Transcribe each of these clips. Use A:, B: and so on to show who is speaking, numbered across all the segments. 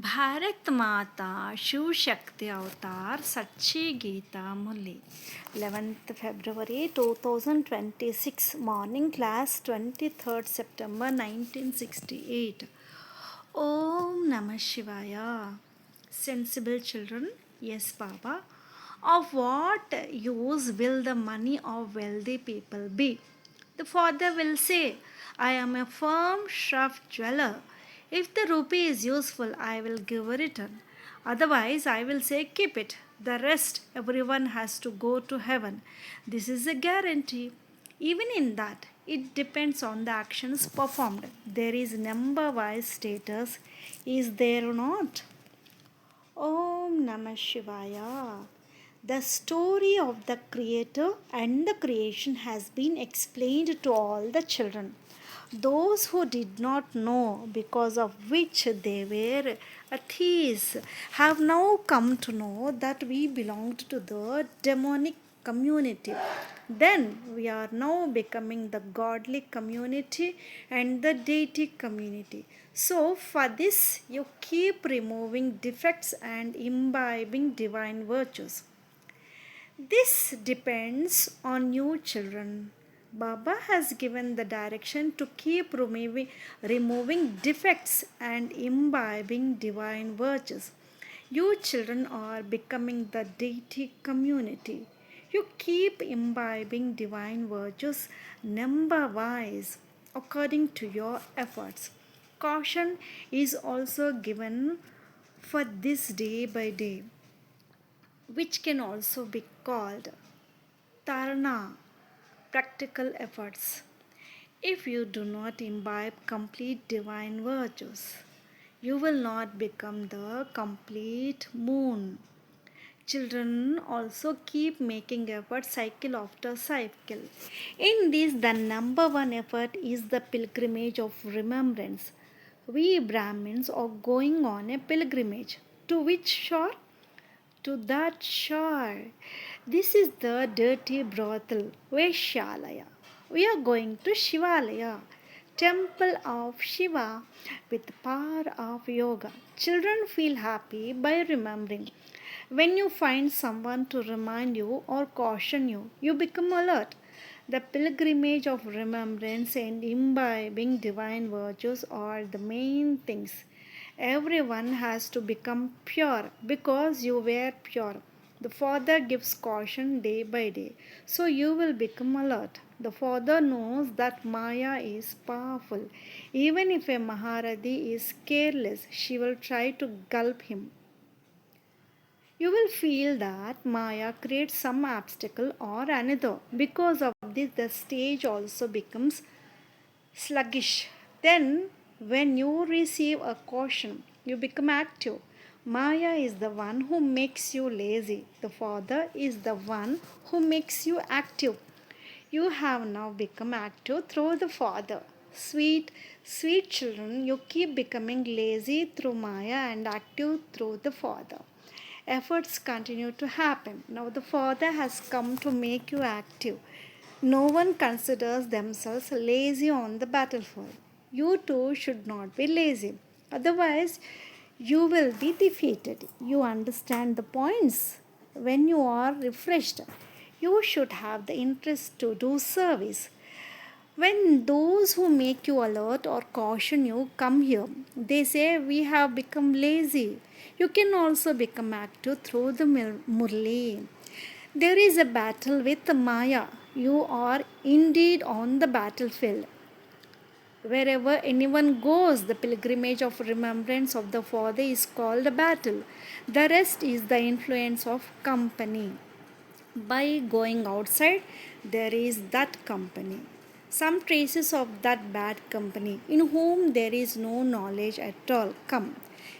A: भारत माता शिव शक्ति अवतार सच्ची गीता मुरली 11th February 2026 morning class 23rd September 1968. Om Namah Shivaya. Sensible children, yes Baba. Of what use will the money of wealthy people be? The father will say, I am a firm shroff jeweler. If the rupee is useful, I will give a return. Otherwise, I will say, keep it. The rest, everyone has to go to heaven. This is a guarantee. Even in that, it depends on the actions performed. There is number wise status, is there or not? Om Namah Shivaya. The story of the Creator and the creation has been explained to all the children. Those who did not know, because of which they were atheists, have now come to know that we belonged to the demonic community. Then we are now becoming the godly community and the deity community. So, for this, you keep removing defects and imbibing divine virtues. This depends on you, children. Baba has given the direction to keep removing defects and imbibing divine virtues. You children are becoming the deity community. You keep imbibing divine virtues number wise according to your efforts. Caution is also given for this day by day, which can also be called Tarna, practical efforts. If you do not imbibe complete divine virtues, you will not become the complete moon. Children also keep making efforts cycle after cycle. In this, the number one effort is the pilgrimage of remembrance. We Brahmins are going on a pilgrimage. To which shore? To that shore. This is the dirty brothel, Veshalaya. We are going to Shivalaya, temple of Shiva with power of yoga. Children feel happy by remembering. When you find someone to remind you or caution you, you become alert. The pilgrimage of remembrance and imbibing divine virtues are the main things. Everyone has to become pure because you were pure. The Father gives caution day by day, so you will become alert. The Father knows that Maya is powerful. Even if a Maharadi is careless, she will try to gulp him. You will feel that Maya creates some obstacle or another. Because of this, the stage also becomes sluggish. Then, when you receive a caution, you become active. Maya is the one who makes you lazy. The Father is the one who makes you active. You have now become active through the Father. Sweet, sweet children, you keep becoming lazy through Maya and active through the Father. Efforts continue to happen. Now the Father has come to make you active. No one considers themselves lazy on the battlefield. You too should not be lazy. Otherwise, you will be defeated. You understand the points? When you are refreshed, you should have the interest to do service. When those who make you alert or caution you come here, they say we have become lazy. You can also become active through the Murli. There is a battle with Maya. You are indeed on the battlefield. Wherever anyone goes, the pilgrimage of remembrance of the Father is called a battle. The rest is the influence of company. By going outside, there is that company. Some traces of that bad company, in whom there is no knowledge at all, come.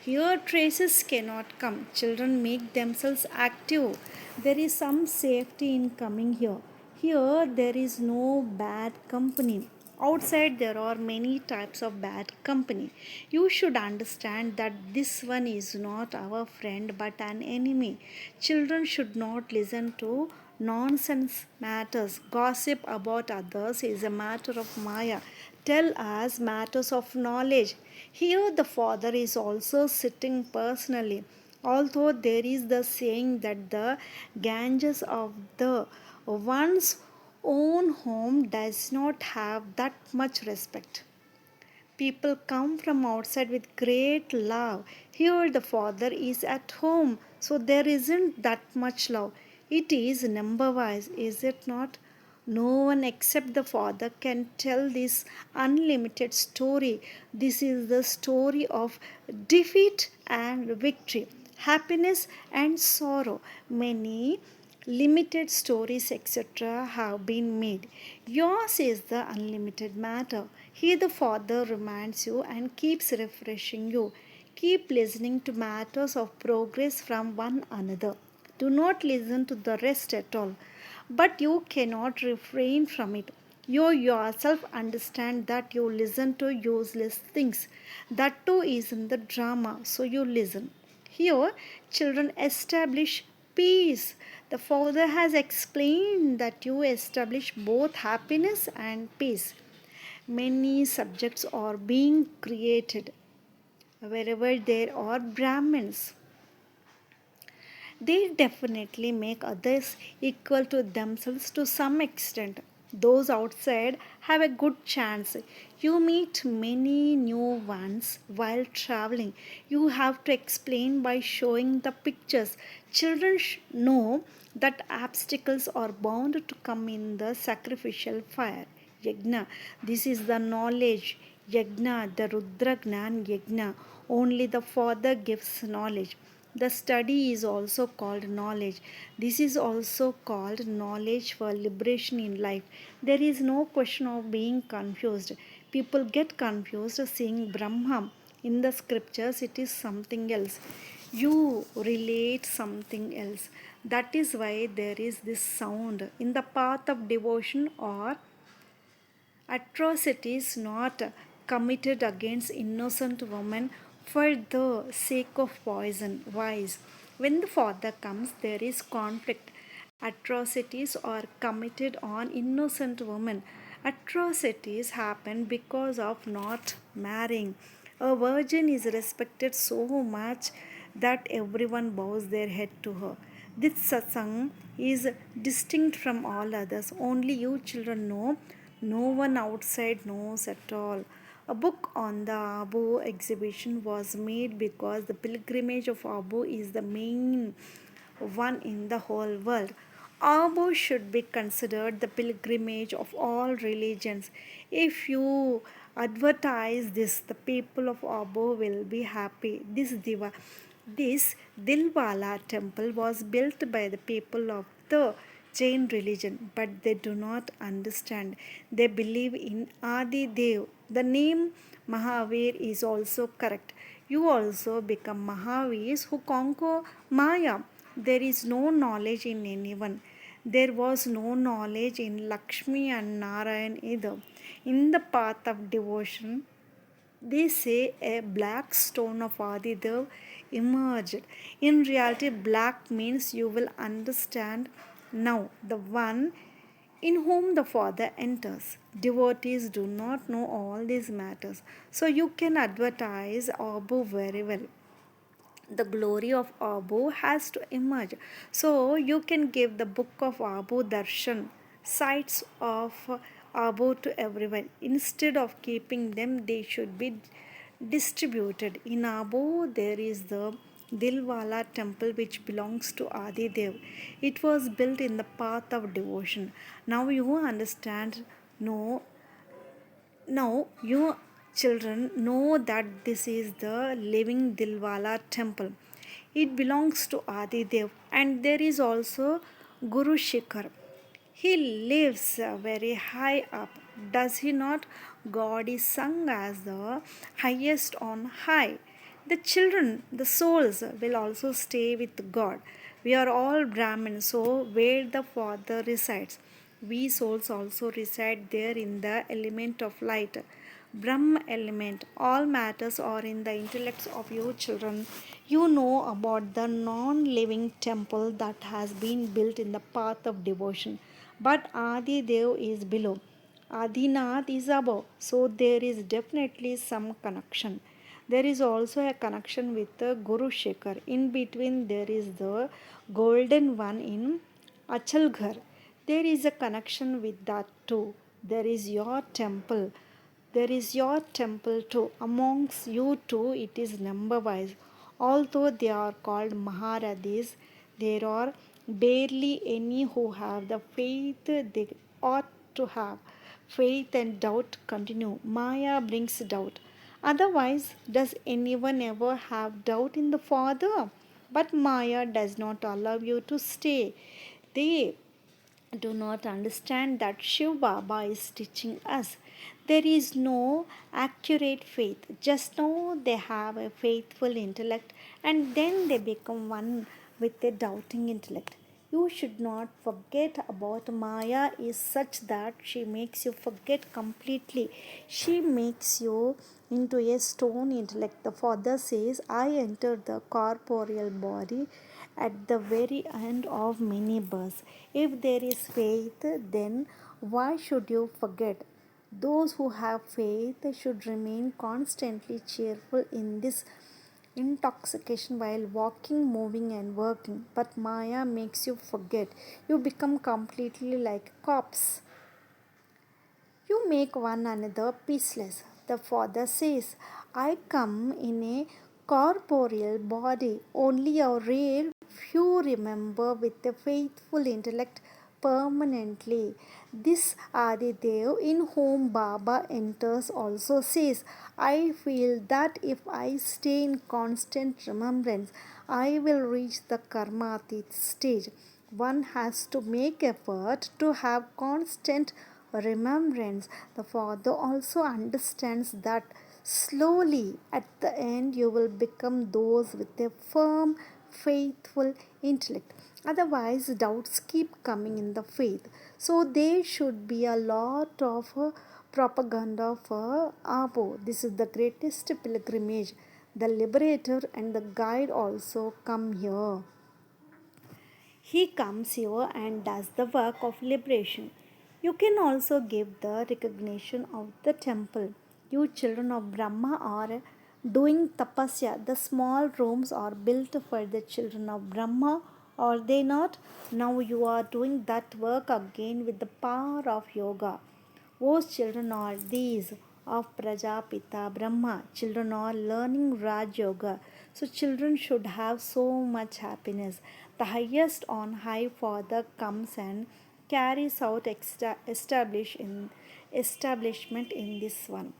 A: Here, traces cannot come. Children make themselves active. There is some safety in coming here. Here, there is no bad company. Outside, there are many types of bad company. You should understand that this one is not our friend but an enemy. Children should not listen to nonsense matters. Gossip about others is a matter of Maya. tell us matters of knowledge. Here, the Father is also sitting personally. Although there is the saying that the Ganges of the one's own home does not have that much respect. People come from outside with great love. Here, the Father is at home, so there isn't that much love. It is number wise, is it not? No one except the Father can tell this unlimited story. This is the story of defeat and victory, happiness and sorrow. Many limited stories, etc., have been made. Yours is the unlimited matter. He, the Father, reminds you and keeps refreshing you. Keep listening to matters of progress from one another. Do not listen to the rest at all. But you cannot refrain from it. You yourself understand that you listen to useless things. That too is in the drama, so you listen. Here, children establish peace. The Father has explained that you establish both happiness and peace. Many subjects are being created wherever there are Brahmins. They definitely make others equal to themselves to some extent. Those outside have a good chance. You meet many new ones while traveling. You have to explain by showing the pictures. Children know that obstacles are bound to come in the sacrificial fire. Yajna, this is the knowledge. Yajna, the Rudragnan Yajna. Only the Father gives knowledge. The study is also called knowledge. This is also called knowledge for liberation in life. There is no question of being confused. People get confused seeing Brahma. In the scriptures, it is something else. You relate something else. That is why there is this sound. In the path of devotion or atrocities not committed against innocent women for the sake of poison. Wise. When the Father comes, there is conflict. Atrocities are committed on innocent women. Atrocities happen because of not marrying. A virgin is respected so much that everyone bows their head to her. This satsang is distinct from all others. Only you children know. No one outside knows at all. A book on the Abu exhibition was made because the pilgrimage of Abu is the main one in the whole world. Abu should be considered the pilgrimage of all religions. If you advertise this, the people of Abu will be happy. This Dilwala temple was built by the people of the Jain religion, but they do not understand. They believe in Adi Dev. The name Mahavir is also correct. You also become Mahavirs who conquer Maya. There is no knowledge in anyone. There was no knowledge in Lakshmi and Narayan either. In the path of devotion, they say a black stone of Adidev emerged. In reality, black means you will understand now, the one in whom the Father enters. Devotees do not know all these matters, so you can advertise Abu very well. The glory of Abu has to emerge. So you can give the book of Abu Darshan, sights of Abu to everyone. Instead of keeping them, they should be distributed. In Abu, there is the Dilwala temple which belongs to Adi Dev. It was built in the path of devotion. Now you understand. No, now, you children know that this is the living Dilwala temple. It belongs to Adi Dev, and there is also Guru Shikhar. He lives very high up, does he not? God is sung as the highest on high. The children, the souls, will also stay with God. We are all Brahmins, so where the Father resides, we souls also reside there in the element of light. Brahm element. All matters are in the intellects of you children. You know about the non living temple that has been built in the path of devotion. But Adi Dev is below. Adinath is above, so there is definitely some connection. There is also a connection with the Guru Shekhar. In between, there is the golden one in Achalghar. There is a connection with that too. There is your temple. There is your temple too. Amongst you two, it is number wise. Although they are called Maharadis, there are barely any who have the faith they ought to have. Faith and doubt continue. Maya brings doubt. Otherwise, does anyone ever have doubt in the Father? But Maya does not allow you to stay. They do not understand that Shiv Baba is teaching us. There is no accurate faith. Just know they have a faithful intellect and then they become one with a doubting intellect. You should not forget about Maya is such that she makes you forget completely. She makes you into a stone intellect. The father says, I entered the corporeal body at the very end of many births. If there is faith, then why should you forget? Those who have faith should remain constantly cheerful in this intoxication while walking, moving, and working. But Maya makes you forget. You become completely like a corpse. You make one another peaceless. The Father says, I come in a corporeal body. Only a rare few remember with a faithful intellect permanently. This Adidev in whom Baba enters also says, I feel that if I stay in constant remembrance, I will reach the Karmatit stage. One has to make effort to have constant remembrance. The Father also understands that slowly at the end you will become those with a firm, faithful intellect. Otherwise, doubts keep coming in the faith. So, there should be a lot of propaganda for Abo. This is the greatest pilgrimage. The liberator and the guide also come here. He comes here and does the work of liberation. You can also give the recognition of the temple. You children of Brahma are doing tapasya. The small rooms are built for the children of Brahma, are they not? Now you are doing that work again with the power of yoga. Whose children are these? Of Prajapita Brahma. Children are learning Raj Yoga. So children should have so much happiness. The highest on high Father comes and carries out establishment in this one.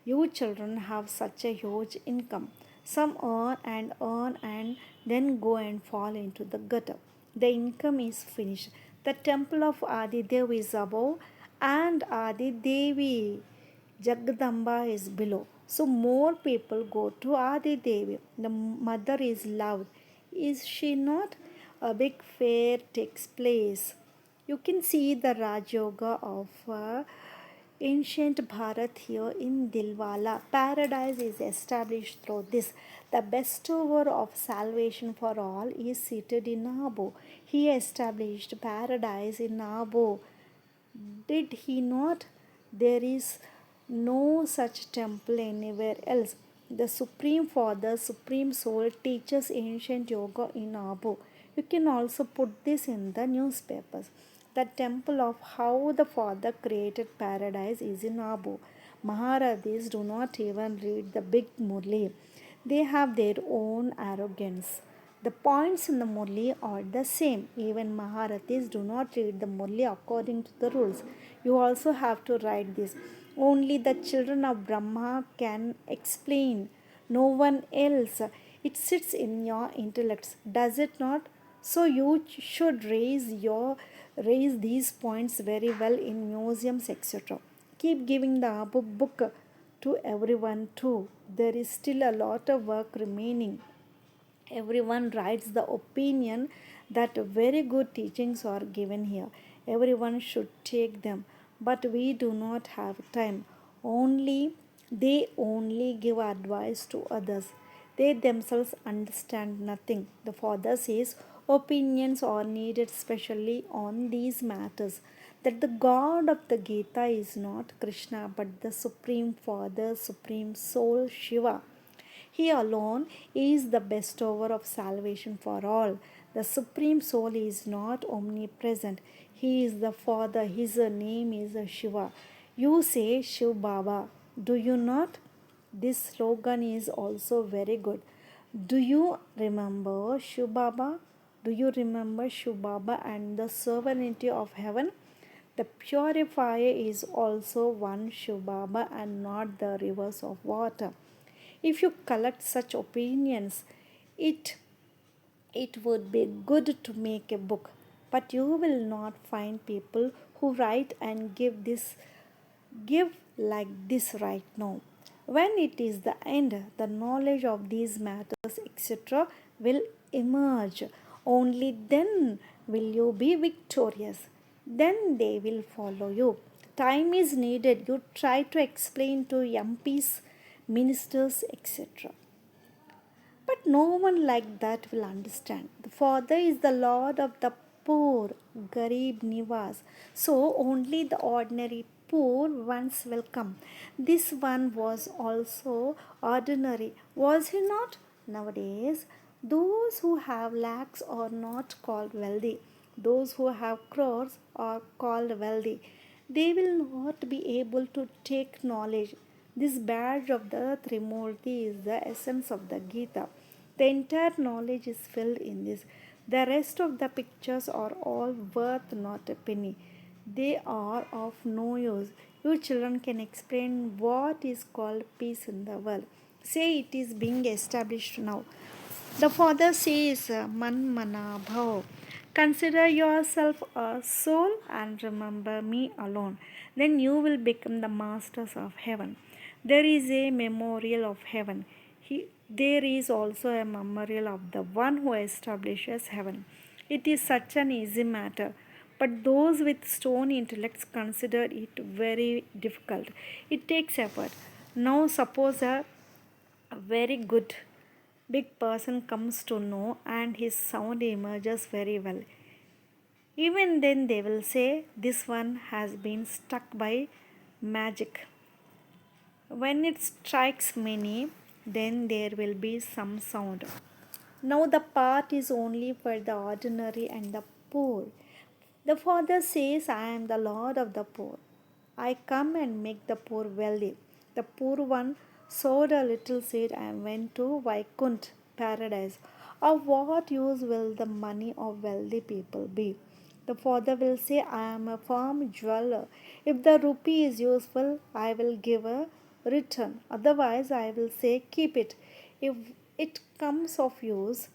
A: You children have such a huge income. Some earn and then go and fall into the gutter. The income is finished. The temple of Adidev is above and Adidevi Jagdamba is below. So more people go to Adidevi. The mother is loved. Is she not? A big fair takes place. You can see the Raj Yoga of ancient Bharat here in Dilwala. Paradise is established through this. The bestower of salvation for all is seated in Abo. He established paradise in Abo. Did he not? There is no such temple anywhere else. The Supreme Father, Supreme Soul teaches ancient yoga in Abu. You can also put this in the newspapers. The temple of how the Father created paradise is in Abu. Maharadis do not even read the big Murli. They have their own arrogance. The points in the Murli are the same. Even Maharathis do not read the Murli according to the rules. You also have to write this. Only the children of Brahma can explain. No one else. It sits in your intellects, does it not? So you should raise these points very well in museums, etc. Keep giving the book to everyone too. There is still a lot of work remaining. Everyone writes the opinion that very good teachings are given here. Everyone should take them, but we do not have time. They only give advice to others. They themselves understand nothing. The Father says opinions are needed, especially on these matters. that the God of the Gita is not Krishna but the Supreme Father, Supreme Soul, Shiva. He alone is the bestower of salvation for all. The Supreme Soul is not omnipresent. He is the Father. His name is Shiva. You say Shiv Baba. Do you not? This slogan is also very good. Do you remember Shiv Baba? Do you remember Shiv Baba and the sovereignty of heaven? The purifier is also one Shiv Baba and not the rivers of water. If you collect such opinions, it it would be good to make a book, but you will not find people who write and give like this right now. When it is the end, the knowledge of these matters, etc., will emerge. Only then will you be victorious. Then they will follow you. Time is needed. You try to explain to MPs, ministers, etc. But no one like that will understand. The Father is the Lord of the poor, Garib Nivas. So only the ordinary poor ones will come. This one was also ordinary, was he not? Nowadays, those who have lakhs are not called wealthy. Those who have crores are called wealthy. They will not be able to take knowledge. This badge of the Trimurti is the essence of the Gita. The entire knowledge is filled in this. The rest of the pictures are all worth not a penny. They are of no use. You children can explain what is called peace in the world. Say it is being established now. The father says, Man mana bhav. Consider yourself a soul and remember me alone. Then you will become the masters of heaven. There is a memorial of heaven. There is also a memorial of the one who establishes heaven. It is such an easy matter, but those with stone intellects consider it very difficult. It takes effort. Now, suppose a very good big person comes to know and his sound emerges very well. Even then, they will say this one has been struck by magic. When it strikes many, then there will be some sound. Now the part is only for the ordinary and the poor. The Father says, I am the Lord of the poor. I come and make the poor wealthy. The poor one sowed a little seed and went to Vaikunt, paradise. Of what use will the money of wealthy people be? The father will say, I am a firm jeweler. If the rupee is useful, I will give a return. Otherwise, I will say, keep it. If it comes of use,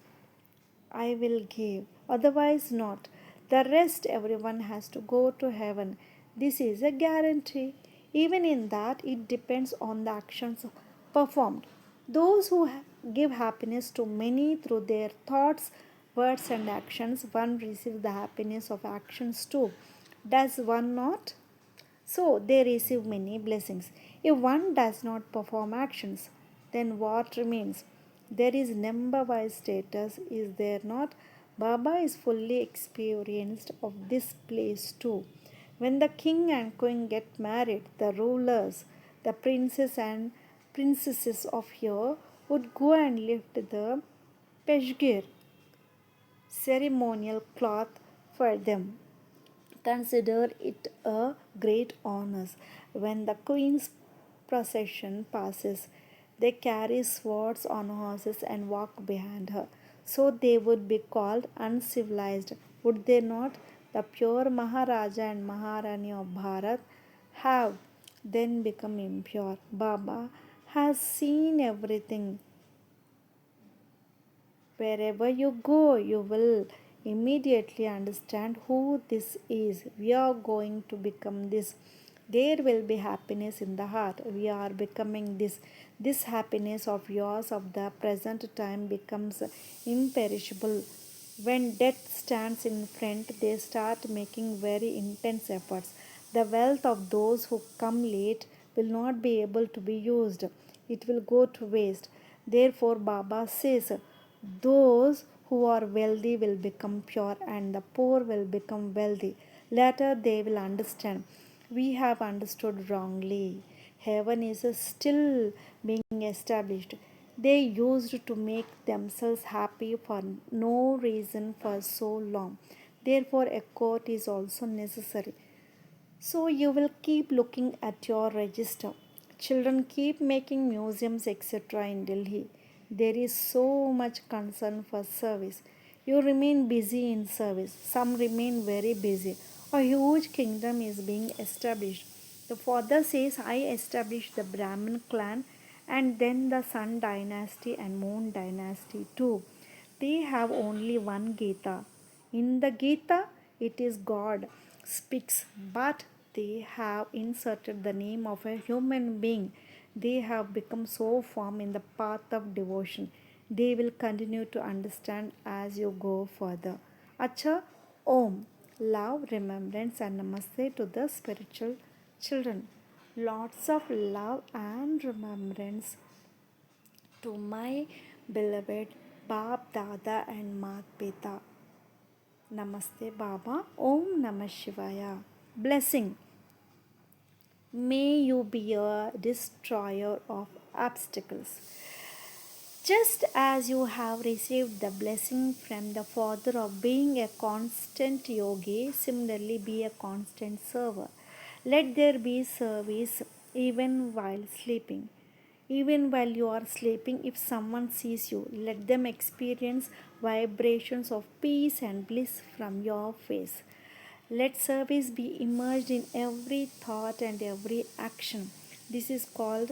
A: I will give, otherwise, not. The rest, everyone has to go to heaven. This is a guarantee. Even in that, it depends on the actions performed. Those who give happiness to many through their thoughts, words, and actions, one receives the happiness of actions too. Does one not? So they receive many blessings. If one does not perform actions, then what remains? There is number wise status, is there not? Baba is fully experienced of this place too. When the king and queen get married, the rulers, the princes and princesses of here would go and lift the peshgir ceremonial cloth for them. Consider it a great honor. When the queen's procession passes, they carry swords on horses and walk behind her. So they would be called uncivilized, would they not? The pure Maharaja and Maharani of Bharat have then become impure. Baba has seen everything. Wherever you go, you will immediately understand who this is. We are going to become this. There will be happiness in the heart. We are becoming this. This happiness of yours of the present time becomes imperishable. When death stands in front, they start making very intense efforts. The wealth of those who come late will not be able to be used. It will go to waste. Therefore, Baba says, those who are wealthy will become pure and the poor will become wealthy. Later they will understand. We have understood wrongly. Heaven is still being established. They used to make themselves happy for no reason for so long. Therefore, a court is also necessary. So you will keep looking at your register. Children keep making museums, etc. in Delhi. There is so much concern for service. You remain busy in service. Some remain very busy. A huge kingdom is being established. The father says, I established the Brahmin clan and then the Sun dynasty and Moon dynasty too. They have only one Geeta. In the Gita, it is God speaks, but they have inserted the name of a human being. They have become so firm in the path of devotion. They will continue to understand as you go further. Acha, Om, love, remembrance, and namaste to the spiritual children. Lots of love and remembrance to my beloved Bab Dada and Mat Pita. Namaste Baba. Om Namah Shivaya. Blessing. May you be a destroyer of obstacles. Just as you have received the blessing from the Father of being a constant yogi, similarly be a constant server. Let there be service even while sleeping. Even while you are sleeping, if someone sees you, let them experience vibrations of peace and bliss from your face. Let service be immersed in every thought and every action. This is called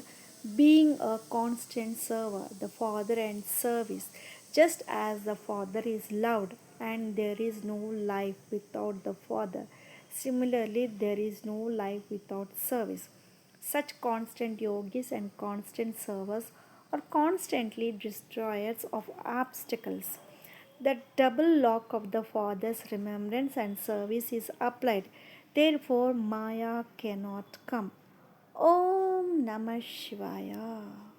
A: being a constant server, the Father and service. Just as the Father is loved and there is no life without the Father, similarly, there is no life without service. Such constant yogis and constant servers are constantly destroyers of obstacles. The double lock of the Father's remembrance and service is applied. Therefore, Maya cannot come. Om Namah Shivaya.